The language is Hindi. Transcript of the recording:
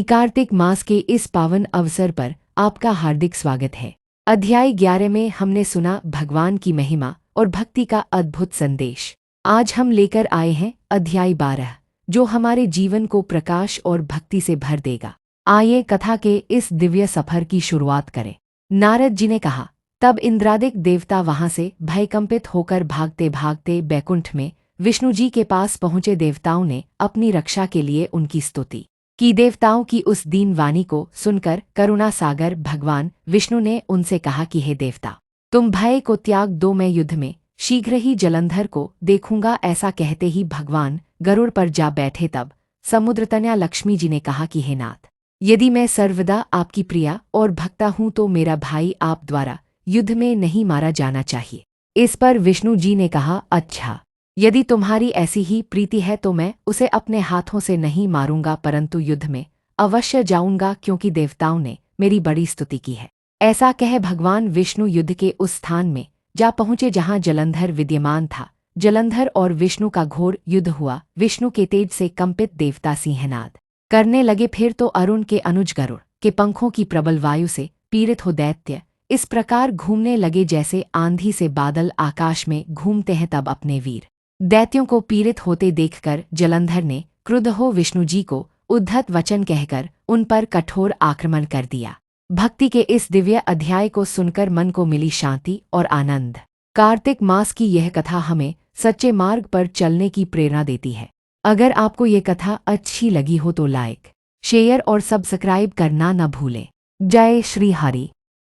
कार्तिक मास के इस पावन अवसर पर आपका हार्दिक स्वागत है। अध्याय 11 में हमने सुना भगवान की महिमा और भक्ति का अद्भुत संदेश। आज हम लेकर आए हैं अध्याय 12, जो हमारे जीवन को प्रकाश और भक्ति से भर देगा। आइए कथा के इस दिव्य सफर की शुरुआत करें। नारद जी ने कहा, तब इंद्रादिक देवता वहां से भयकंपित होकर भागते भागते बैकुंठ में विष्णु जी के पास पहुंचे। देवताओं ने अपनी रक्षा के लिए उनकी स्तुति की। देवताओं की उस दीन वाणी को सुनकर करुणा सागर भगवान विष्णु ने उनसे कहा कि हे देवता, तुम भय को त्याग दो, मैं युद्ध में शीघ्र ही जलंधर को देखूंगा। ऐसा कहते ही भगवान गरुड़ पर जा बैठे। तब समुद्रतनया लक्ष्मी जी ने कहा कि हे नाथ, यदि मैं सर्वदा आपकी प्रिया और भक्ता हूं तो मेरा भाई आप द्वारा युद्ध में नहीं मारा जाना चाहिए। इस पर विष्णु जी ने कहा, अच्छा, यदि तुम्हारी ऐसी ही प्रीति है तो मैं उसे अपने हाथों से नहीं मारूंगा, परंतु युद्ध में अवश्य जाऊंगा, क्योंकि देवताओं ने मेरी बड़ी स्तुति की है। ऐसा कह भगवान विष्णु युद्ध के उस स्थान में जा पहुंचे जहां जलंधर विद्यमान था। जलंधर और विष्णु का घोर युद्ध हुआ। विष्णु के तेज से कंपित देवता सिंहनाद करने लगे। फिर तो अरुण के अनुज गरुड़ के पंखों की प्रबल वायु से पीड़ित हो दैत्य इस प्रकार घूमने लगे जैसे आंधी से बादल आकाश में घूमते हैं। तब अपने वीर दैत्यों को पीड़ित होते देखकर जलंधर ने क्रुद्ध हो विष्णु जी को उद्धत वचन कहकर उन पर कठोर आक्रमण कर दिया। भक्ति के इस दिव्य अध्याय को सुनकर मन को मिली शांति और आनंद। कार्तिक मास की यह कथा हमें सच्चे मार्ग पर चलने की प्रेरणा देती है। अगर आपको ये कथा अच्छी लगी हो तो लाइक, शेयर और सब्सक्राइब करना न भूलें। जय श्री हरि।